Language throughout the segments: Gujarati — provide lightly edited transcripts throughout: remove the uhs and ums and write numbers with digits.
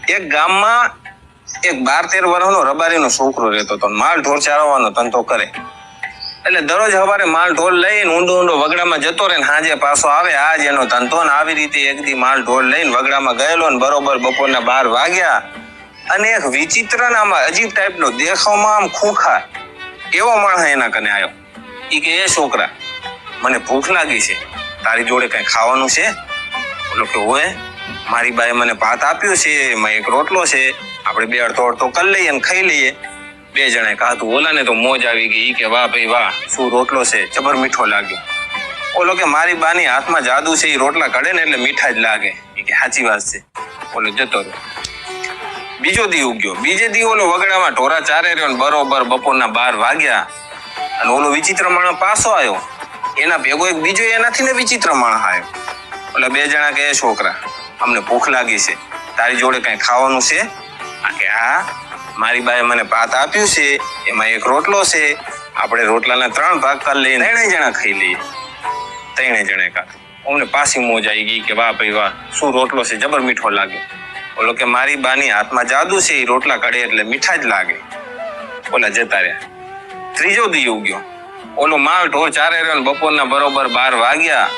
એક ગામમાં એક 12-13 વર્ષનો રબારીનો છોકરો રહેતો હતો. માલ ઢોર ચારવાનો ધંધો કરે. એટલે દરરોજ સવારે માલ ઢોર લઈને ઊંડો વગડામાં જતો રહે ને સાંજે પાછો આવે. આ જ એનો ધંધો ને આવી રીતે એક દી માલ ઢોર લઈને વગડામાં ગયેલો ને બરોબર બપોરના 12 વાગ્યા અને એક વિચિત્ર આમાં અજીબ ટાઈપનો દેખાવમાં આમ ખૂંખાર એવો માણસ એના કને આવ્યો. ઈ કે એ છોકરા, મને ભૂખ લાગી છે, તારી જોડે કઈ ખાવાનું છે? બોલો કે હોય, મારી બાએ મને ભાત આપ્યું છે, એમાં એક રોટલો છે, આપણે બે અડધો કરી લઈએ ને ખાઈ લઈએ. બે જણાએ ખાધું. ઓલાને તો મોજ આવી ગઈ. કે વાહ ભાઈ વાહ, શું રોટલો છે, જબર મીઠો લાગ્યો. ઓલો કે મારી બાની હાથમાં જાદુ છે, એ રોટલા કાઢે ને એટલે મીઠા જ લાગે. કે સાચી વાત છે. ઓલો જતો રહ્યો. બીજો દી ઉગ્યો. બીજે દી ઓલો વગડામાં ઢોરા ચારે રહ્યો ને બરોબર બપોરના 12 વાગ્યા અને ઓલો વિચિત્ર માણસ પાછો આવ્યો. એના ભેગો એક બીજો એનાથી ને વિચિત્ર માણસ આવ્યો. ઓલા બે જણા કે છોકરા, અમને ભૂખ લાગી છે, તારી જોડે કઈ ખાવાનું છે? કે હા, મારી બાએ મને ભાત આપ્યું છે, એમાં એક રોટલો છે, આપણે રોટલાના 3 ભાગ કરી લઈએ, 3 જણા ખાઈ લઈએ. 3 જણે ખાધું. અમને પાછી મોજ આવી ગઈ. કે વાહ ભાઈ વાહ, શું રોટલો છે, જબર મીઠો લાગે. ઓલો કે મારી બાની હાથમાં જાદુ છે, એ રોટલા કાઢે એટલે મીઠા જ લાગે. ઓલા જતા રહ્યા. ત્રીજો દી ઉગ્યો. ઓલો માલ ઢોર ચારે રહ્યો ને બપોરના બરોબર 12 વાગ્યા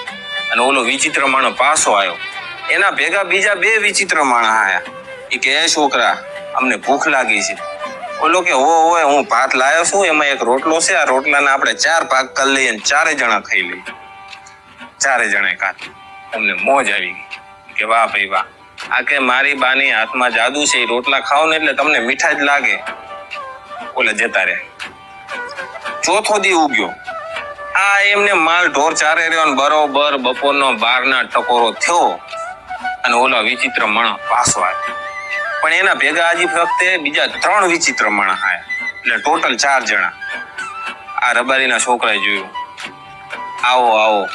અને ઓલો વિચિત્ર માણસ પાછો આવ્યો. એના ભેગા બીજા 2 વિચિત્ર માણસ આવ્યા. એ કે એ છોકરા, અમને ભૂખ લાગી છે. ઓલો કે હોય, હું ભાત લાવ્યો છું, એમાં એક રોટલો છે, આ રોટલાના આપણે 4 ભાગ કરી લઈએ ને 4 જણા ખાઈ લઈએ. 4 જણાએ ખાધું. અમને મોજ આવી ગઈ. કે વાહ ભાઈ વાહ, આ કે મારી બાની હાથમાં જાદુ છે, એ રોટલા ખાઓ ને એટલે તમને મીઠા જ લાગે. ઓલા જતા રહ્યા. ચોથો દી ઉગ્યો. આ એમને માલ ઢોર ચારે રહ્યો ને બરોબર બપોરનો 12ના ટકોરો થયો અને ઓલા વિચિત્ર માણસ પાછો આવ્યો. પણ એના ભેગા હજી વખતે બીજા 3 વિચિત્ર માણસ આવ્યા. એટલે ટોટલ 4 જણા. આ રબારીના છોકરાએ જોયું. આવો આવો,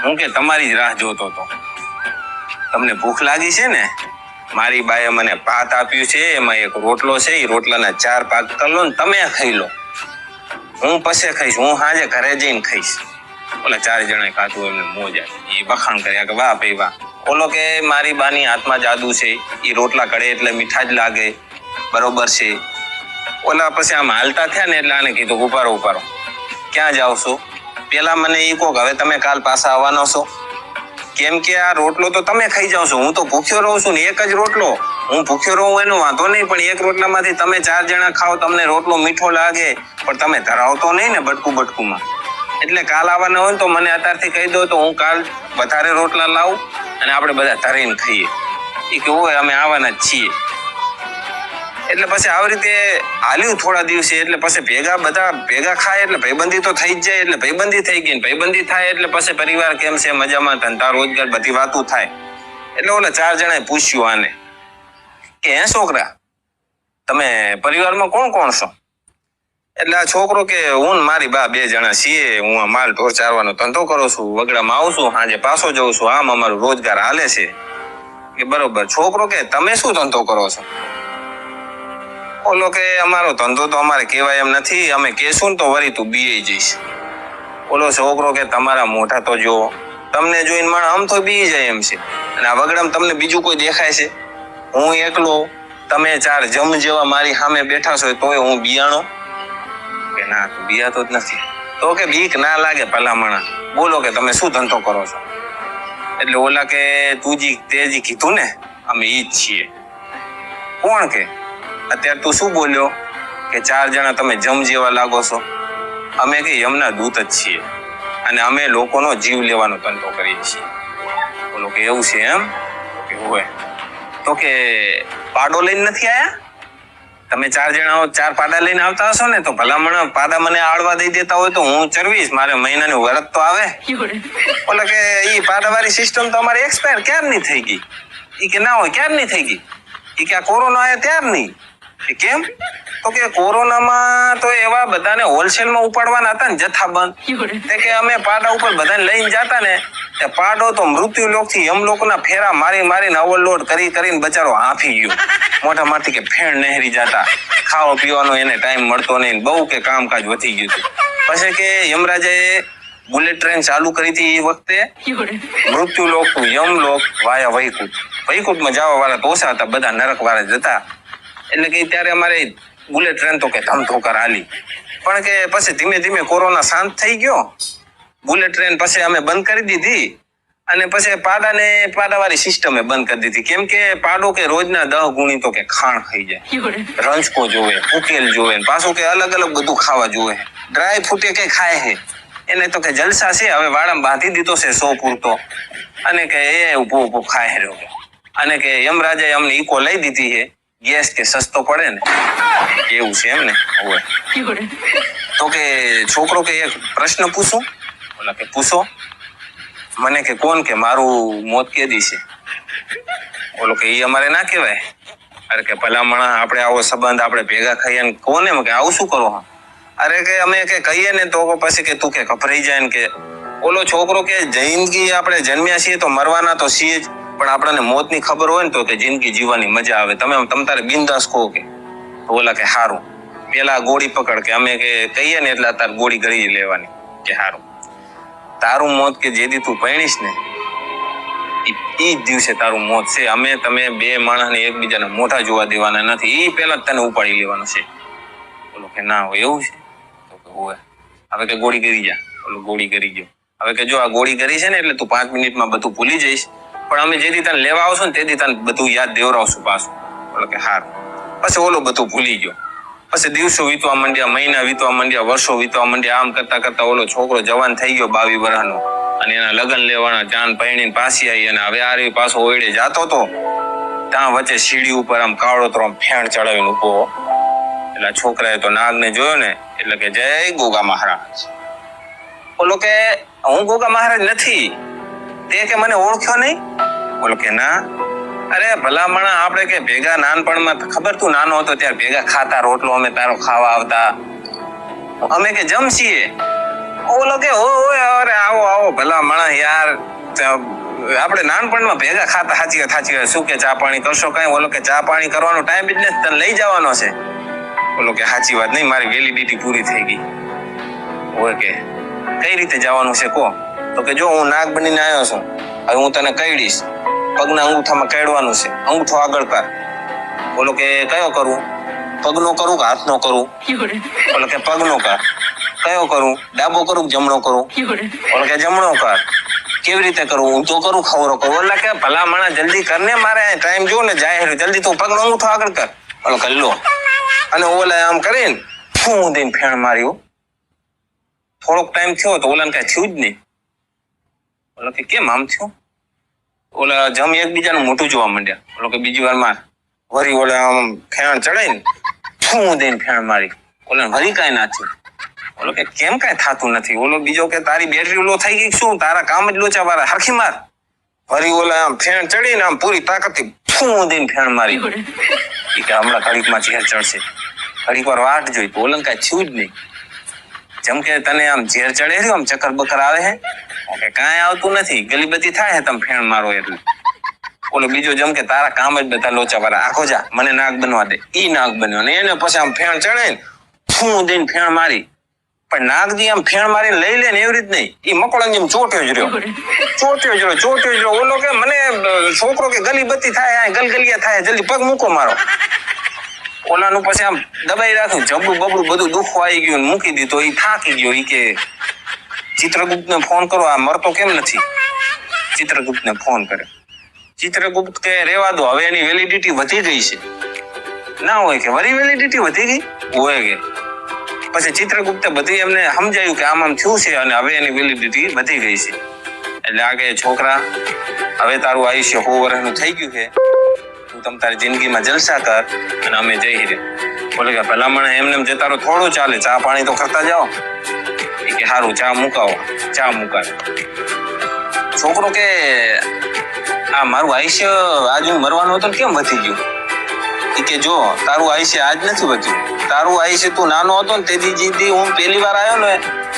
હું કે તમારી જ રાહ જોતો હતો. તમને ભૂખ લાગી છે ને? મારી બાએ મને ભાત આપ્યું છે, એમાં એક રોટલો છે, એ રોટલાના 4 ભાગ કરી લો ને તમે ખાઈ લો. હું પછી ખાઈશ, હું સાંજે ઘરે જઈને ખાઈશ. ઓલા 4 જણાએ ખાધું. એમને મોજ આવી. એ વખાણ કર્યા કે વાહ ભાઈ વાહ. ઓલો કે મારી બાની હાથમાં જાદુ છે, એ રોટલા કડે એટલે મીઠા જ લાગે. બરોબર છે. ઓલા પછી આમ હાલતા થયા ને એટલે આને કીધું ઉભારો. ક્યાં જાવ છો? પેલા મને ઈ કહો, હવે તમે કાલ પાછા આવવાનો છો? કેમ કે આ રોટલો તો તમે ખાઈ જાવ છો, હું તો ભૂખ્યો રહું છું ને. એક જ રોટલો, હું ભૂખ્યો રહું એનો વાંધો નહીં, પણ એક રોટલામાંથી તમે 4 જણા ખાઓ, તમને રોટલો મીઠો લાગે, પણ તમે ધરાવતો નહીં ને બટકુમાં. એટલે કાલ આવવાના હોય તો મને અત્યારથી કહી દો, તો હું કાલ વધારે રોટલા લાવું અને આપણે બધા ધરીને ખાઈએ. એ કે હોય, અમે આવવાના જ છીએ. એટલે પછી આવી રીતે હાલ્યું થોડા દિવસે. એટલે પછી બધા ભેગા ખાય એટલે ભાઈબંધી તો થઈ જ જાય. એટલે ભાઈબંધી થઈ ગઈ. ભાઈબંધી થાય એટલે પછી પરિવાર કેમ છે, મજામાં, ધંધા રોજગાર બધી વાતો થાય. એટલે ઓલા 4 જણાએ પૂછ્યું આને કે હે છોકરા, તમે પરિવારમાં કોણ છો? એટલે આ છોકરો કે હું મારી બા 2 જણા છીએ. હું આ માલ ઢોર ચારવાનો ધંધો કરું છું, વગડામાં આવું છું, સાંજે પાછો જઉં છું, આમ અમારું રોજગાર હાલે છે. કે બરોબર. છોકરો કે તમે શું ધંધો કરો છો? ઓલો કે અમારો ધંધો તો અમારે કહેવાય એમ નથી, અમે કહેશું ને તો વળી તું બીઈ જઈશ. ઓલો છોકરો કે તમારા મોઢા તો જો, તમને જોઈને માણસ આમ તો બીઈ જાય એમ છે, અને આ વગડામાં તમને બીજું કોઈ દેખાય છે? હું એકલો, તમે 4 જમ જેવા મારી સામે બેઠા છો, તોય હું બિયાણો? કે ના, તું બિયાતો જ નથી. તો કે બીક ના લાગે ભલામણા, બોલો કે તમે શું ધંધો કરો છો? એટલે ઓલા કે તેજી કીધું ને, અમે ઈ જ છીએ. કોણ કે અત્યારે તું શું બોલ્યો કે 4 જણા તમે જમ જેવા લાગો છો? અમે કે યમના દૂત જ છીએ અને અમે લોકોનો જીવ લેવાનો ધંધો કરીએ છીએ. બોલો કે એવું છે એમ? કે હોય. તો કે પાડો લઈને નથી આયા? તમે 4 જણા 4 પાડા લઈને આવતા હશો ને, તો ભલામણ પાડા મને આળવા દઈ દેતા હોય તો હું ચરવીશ, મારે મહિનાની વરત તો આવે. બોલે કે ઈ પાડાવાળી સિસ્ટમ તો અમારી એક્સપાયર ક્યારની થઈ ગઈ. ઈ કે ના હોય, ક્યારની થઈ ગઈ? ઈ કે આ કોરોના આવ્યો ત્યારની. કેમ? તો કે કોરોનામાં તો એવા બધાને હોલસેલમાં ઉપાડવાના હતા ને જથ્થાબંધ, કે અમે પાડા ઉપર બધાને લઈને જતા ને, તે પાડો તો મૃત્યુ લોકથી યમલોકના ફેરા મારીને ઓવરલોડ કરીને બચારો હાંફી ગયો. મોઢામાંથી કે ફેણ નહેરી જતા, ખાવા પીવાનો એને ટાઈમ મળતો નહીં, બહુ કે કામકાજ વધી ગયું હતું. પછી કે યમરાજાએ બુલેટ ટ્રેન ચાલુ કરી હતી એ વખતે, મૃત્યુલોક યમલોક વાયા વૈકુંઠ. વૈકુંઠમાં જવા વાળા તો ઓછા હતા, બધા નરક વાળા જ હતા. એટલે કે ત્યારે અમારે બુલેટ ટ્રેન તો કે ધમધોકાર હાલી, પણ કે પછી ધીમે ધીમે કોરોના શાંત થઈ ગયો. બુલેટ ટ્રેન પછી અમે બંધ કરી દીધી અને પછી પાડાવાળી સિસ્ટમે બંધ કરી દીધી. કેમ કે પાડો કે રોજના 10 ગુણી તો કે ખાણ ખાઈ જાય, રંજકો જોવે, ઉકેલ જોવે, પાછું કે અલગ અલગ બધું ખાવા જોવે. ડ્રાય ફ્રૂટ કે ખાય છે એને તો કે જલસા છે. હવે વાળામાં બાંધી દીધો છે 100 પૂરતો અને કે એ ઉભો ખાય રહ્યો. અને કે યમરાજાએ અમને ઈકો લઈ દીધી છે, ગેસ કે સસ્તો પડે ને એવું છે એમ ને. હવે તો કે છોકરો કે એક પ્રશ્ન પૂછું? ઓલા કે પૂછો. મને કે કોણ? કે મારું મોત કેદી છે? ઓલો કે ઈ અમારે ના કહેવાય. અરે કે ભલામણા આપણે આવો સંબંધ આપણે ભેગા ખાઈએ ને કોને કે આવું શું કરો? અરે કે અમે કે કહીએ ને તો પછી કે તું કે ગભરાઈ જાય ને કે. ઓલો છોકરો કે જિંદગી આપણે જન્મ્યા છીએ તો મરવાના તો છીએ જ, પણ આપણને મોતની ખબર હોય ને તો કે જિંદગી જીવવાની મજા આવે. તમ તારે બિંદાસ કહો કે. તો ઓલા કે હારું, પેલા ગોળી પકડ કે અમે કે કહીએ ને એટલે તાર ગોળી કરી લેવાની. કે હારું, તારું મોત કે જેથી તું પૈણીશ ને ઈ જ દિવસે તારું મોત છે. અમે તમે બે માણસને એકબીજાને મોઢા જોવા દેવાના નથી, ઈ પેલા તને ઉપાડી લેવાનું છે. ઓલો કે ના હોય એવું છે? તો કે હોય. હવે કે ગોળી કરી જા. ઓલો ગોળી કરી ગયો. હવે કે જો આ ગોળી કરી છે ને એટલે તું 5 મિનિટમાં બધું ભૂલી જઈશ, પણ અમે જેથી તને લેવા આવશું ને તેથી તને બધું યાદ દેવરાવશું પાછું. ઓલો કે હારું. પછી ઓલો બધું ભૂલી ગયો. પછી દિવસો વીતવા માંડ્યા, મહિના વીતવા માંડ્યા, વર્ષો વીતવા માંડ્યા. આમ કરતા કરતા ઓલો છોકરો જવાન થઈ ગયો 22 વર્ષનો અને એના લગ્ન લેવાના. જાન પૈણીને પાછી આવી અને હવે આ પાછો ઓયડે જાતો તો ત્યાં વચ્ચે સીડી ઉપર આમ કાવડોતરો ફેણ ચડાવીને ઉભો. એટલે છોકરાએ તો નાગને જોયો ને એટલે કે જય ગોગા મહારાજ. ઓલો કે હું ગોગા મહારાજ નથી. તે કે મને ઓળખ્યો નહીં? ઓલો કે ના. અરે ભલામણા આપણે કે ભેગા નાનપણમાં ખબર તું નાનો હતો ત્યારે ભેગા ખાતા રોટલો, અમે તારો ખાવા આવતા, અમે કે જમશીએ. ઓલો કે અરે આવો ભલામણા યાર, આપણે નાનપણમાં ભેગા ખાતા. સાચી વાત. શું કે ચા પાણી કરશો? કઈ? ઓલો કે ચા પાણી કરવાનો ટાઈમ જ નથી, તને લઈ જવાનો છે. ઓલો કે સાચી વાત નહીં, મારી વેલિડિટી પૂરી થઈ ગઈ. ઓય કે કઈ રીતે જવાનું છે કહો? તો કે જો હું નાગ બનીને આવ્યો છું, હવે હું તને કહીશ. પગના અંગૂઠામાં કહેવાનું છે, અંગૂઠો આગળ કર. ઓલો કે કયો કરું? પગનો કરું કે હાથનો કરું? ઓલો કે પગનો કર. કયો કરું? ડાબો કરું કે જમણો કરું? ઓલો કે જમણો કર. કેવી રીતે કરું? ઊંધો કરું ખવરો કરું? ઓલા કે ભલા માણા જલ્દી કરને, મારે ટાઈમ જો ને જાય, જલ્દી તું પગનો અંગૂઠો આગળ કર. ઓલો કે લો. અને ઓલા આમ કરીને ફૂં દઈને ફેણ માર્યું. થોડોક ટાઈમ થયો તો ઓલાને કઈ થયું જ નહીં. ઓલો કે કેમ આમ થયું? ઓલા જમ એકબીજાનું મોઢું જોવા માંડ્યા. ઓલો કે બીજી વાર માર. વરી ઓલા આમ ફેણ ચડાઈને ફૂં દઈને ફેણ મારી. ઓલા વરી કાંઈ ના થયું. ઓલો કે કેમ કાંઈ થતું નથી? ઓલો બીજો કે તારી બેટરી લો થઈ ગઈ શું? તારા કામ જ લોચા વાળા, હરખી માર. વરી ઓલા આમ ફેણ ચડીને આમ પૂરી તાકાતથી ફૂં દઈને ફેણ મારી. એ કે હમણાં ઘડીકમાં ઝેર ચડશે, ઘડીક વાર વાટ જોઈ. તો ઓલા કાંઈ થયું જ નહીં. જેમ કે તને આમ ઝેર ચડે રહ્યું, આમ ચક્કર બકર આવે છે કે કાંઈ આવતું નથી, ગલીબત્તી થાય તમે ફેણ મારો એટલે. ઓલો બીજો જેમ કે તારા કામ જ બધા લોચા વાળા, આખો જા મને નાગ બનવા દે. ઈ નાગ બન્યો ને એને પછી આમ ફેણ ચડે ને ફૂં દઈને ફેણ મારી. પણ નાગજી આમ ફેણ મારીને લઈ લે ને એવી રીત નહીં, ઈ મકોડા જેમ ચોટ્યો જ રહ્યો. ઓલો કે મને છોકરો કે ગલીબત્તી થાય, ગલગલિયા થાય, જલ્દી પગ મૂકો મારો. ઓલાનું પછી આમ દબાઈ રાખ્યું, જબડું બબડું બધું દુખવા આવી ગયું, મૂકી દીધો. ઈ થાકી ગયો. ઈ કે ચિત્રગુપ્તને ફોન કરો, આ મરતો કેમ નથી? ચિત્રગુપ્તને ફોન કરે. ચિત્રગુપ્ત કે રેવા દો, હવે એની વેલિડિટી વધી ગઈ છે. ના હોય કે વરી વેલિડિટી વધી ગઈ હોય કે. પછી ચિત્રગુપ્તે બધી એમને સમજાયું કે આમ થયું છે અને હવે એની વેલિડિટી વધી ગઈ છે. એટલે આ કે છોકરા, હવે તારું આયુષ્ય 100 વર્ષનું થઈ ગયું છે, તું તમ તારી જિંદગીમાં જલસા કર અને અમે જઈ રે. બોલે કે ભલામણ એમને જતા રહો, થોડું ચાલે, ચા પાણી તો કરતા જાઓ. એ કે સારું, ચા મુકાવો. ચા મુકાવે. છોકરો કે આ મારું આયુષ્ય આજ હું મરવાનું હતું કેમ વધી ગયું? એ કે જો તારું આયુષ્ય આજ નથી વધ્યું, તારું આયુષ્ય તું નાનો હતો ને તેથી જીદી હું પહેલી વાર આવ્યો ને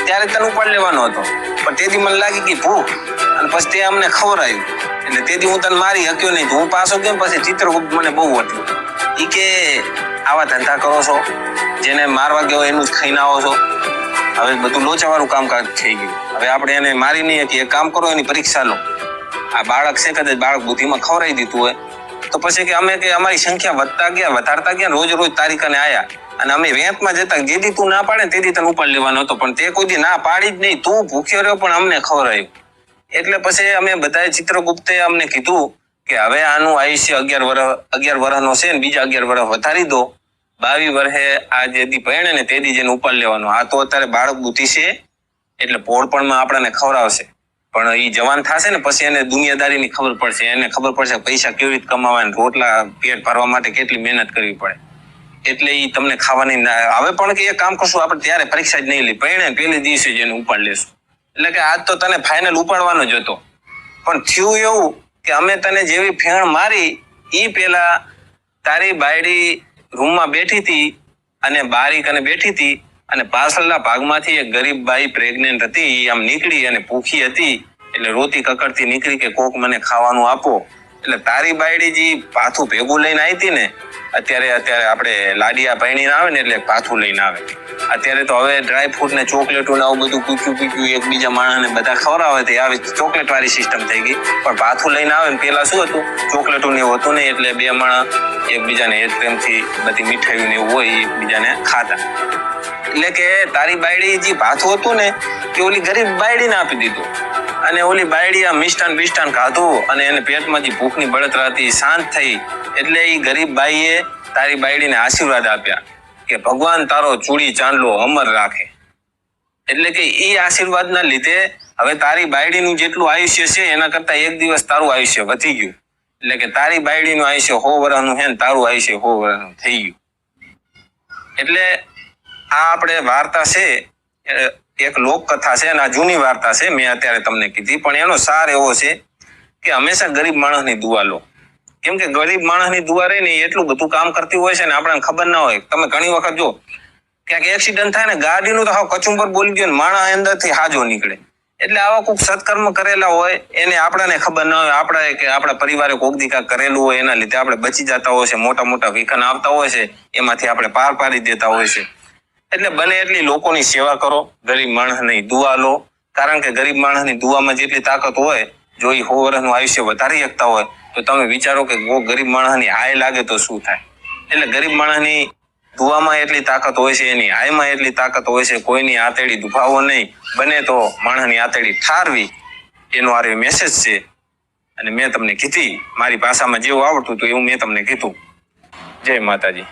ત્યારે તને ઉપાડ લેવાનો હતો, પણ તેથી મને લાગી ગઈ ભૂખ અને પછી તે અમને ખવડાવ્યું એટલે તેથી હું તને મારી શક્યો નહીં. હું પાછો કેમ પછી ચિત્રગુપ્ત મને બહુ વટ્યું. એ કે આવા ધંધા કરો છો, જેને મારવા ગયો એનું જ ખાઈને આવો છો. હવે બધું લોચાવાળું કામકાજ થઈ ગયું. હવે આપણે એને મારી નહીં શકીએ. એક કામ કરો, એની પરીક્ષા લો આ બાળક છે કદાચ બાળક બુદ્ધિમાં ખવડાવી દીધું હોય તો પછી કે અમે કે અમારી સંખ્યા વધતા ગયા વધારતા ગયા રોજ રોજ તારી કને આયા અને અમે વેંતમાં જતા જેથી તું ના પાડે તેથી તને ઉપાડ લેવાનો હતો પણ તે કોઈ દી ના પાડી જ નહીં. તું ભૂખ્યો રહ્યો પણ અમને ખવડાવ્યું. એટલે પછી અમે બધાએ ચિત્રગુપ્તે અમને કીધું કે હવે આનું આયુષ્ય 11 વર્ષનો છે ને બીજા 11 વર્ષ વધારી દો. 22 વર્ષે આ જે દી પહેણે ને તે દી જેને ઉપાડ લેવાનો. આ તો અત્યારે બાળક બુદ્ધિ છે એટલે પોળપણમાં આપણને ખવડાવશે પણ એ જવાન થશે ને પછી એને દુનિયાદારીની ખબર પડશે. એને ખબર પડશે પૈસા કેવી રીતે કમાવાના, રોટલા પેટ ભરવા માટે કેટલી મહેનત કરવી પડે. એટલે એ તમને ખાવાની હવે પણ કે એ કામ કરશું આપણે ત્યારે પરીક્ષા જ નહીં લે પહેણે પહેલે દિવસે જ એને ઉપાડ લેશું. એટલે કે આજ તો તને ફાઇનલ ઉપાડવાનો જ હતો પણ થયું એવું કે અમે તને જેવી ફેણ મારી એ પેલા તારી બાયડી રૂમમાં બેઠી હતી અને બારી કને બેઠી હતી અને પાછળના ભાગમાંથી એક ગરીબ બાઈ પ્રેગ્નેન્ટ હતી. આમ નીકળી અને ભૂખી હતી એટલે રોતી કકડતી નીકળી કે કોક મને ખાવાનું આપો. એટલે તારી બાયડી જે પાથું ભેગું લઈને આવી હતી ને અત્યારે આપણે લાડિયા પૈણીને આવે ને એટલે પાથું લઈને આવે. અત્યારે તો હવે ડ્રાયફ્રૂટ ને ચોકલેટો ને આવું બધું કૂક્યું એકબીજા માણસને બધા ખવડાવે તે આવી ચોકલેટ વાળી સિસ્ટમ થઈ ગઈ. પણ પાથું લઈને આવે ને પેલા શું હતું ચોકલેટો ને એવું હતું ને એટલે બે માણસ એકબીજાને હેત પ્રેમથી બધી મીઠાઈઓ ને એવું હોય એકબીજાને ખાતા. એટલે કે તારી બાયડી જે ભાથું હતું ને કે ઓલી ગરીબ બાયડીને આપી દીધું અને ઓલી બાયડી આ મિષ્ટાન ખાધું અને એને પેટમાં જે ભૂખની બળતરા હતી શાંત થઈ. એટલે એ ગરીબ બાઈએ તારી બાયડીને આશીર્વાદ આપ્યા કે ભગવાન તારો ચૂડી ચાંદલો અમર રાખે. એટલે કે એ આશીર્વાદના લીધે હવે તારી બાયડીનું જેટલું આયુષ્ય છે એના કરતા એક દિવસ તારું આયુષ્ય વધી ગયું. એટલે કે તારી બાયડીનું આયુષ્ય 100 વર્ષનું છે ને તારું આયુષ્ય 100 વર્ષનું થઈ ગયું. એટલે આ આપણે વાર્તા છે એક લોકકથા છે અને આ જૂની વાર્તા છે મેં અત્યારે તમને કીધી પણ એનો સાર એવો છે કે હંમેશા ગરીબ માણસની દુઆ લો. કેમ કે ગરીબ માણસની દુઆ રહી ને એટલું બધું કામ કરતી હોય છે ને આપણને ખબર ના હોય. તમે ઘણી વખત જો ક્યાંક એક્સિડન્ટ થાય ને ગાડીનું તો હાવ કચુંબર બોલી ગયો ને માણસ અંદરથી હાજો નીકળે. એટલે આવા કોઈક સત્કર્મ કરેલા હોય એને આપણને ખબર ના હોય. આપણે કે આપણા પરિવારે કોક દી કાંઈક કરેલું હોય એના લીધે આપણે બચી જતા હોય છે. મોટા મોટા વિઘન આવતા હોય છે એમાંથી આપણે પાર પાડી દેતા હોય છે. એટલે બને એટલી લોકોની સેવા કરો, ગરીબ માણસની દુઆ લો. કારણ કે ગરીબ માણસની દુઆમાં જેટલી તાકાત હોય જો એ 100 વર્ષનું આયુષ્ય વધારી શકતા હોય તો તમે વિચારો કે ગરીબ માણસની હાય લાગે તો શું થાય. એટલે ગરીબ માણસની દુઆમાં એટલી તાકાત હોય છે એની હાયમાં એટલી તાકાત હોય છે. કોઈની આતેડી દુભાવો નહીં, બને તો માણસની આતેડી ઠારવી એનો આ મેસેજ છે. અને મેં તમને કીધી મારી ભાષામાં જેવું આવડતું હતું એવું મેં તમને કીધું. જય માતાજી.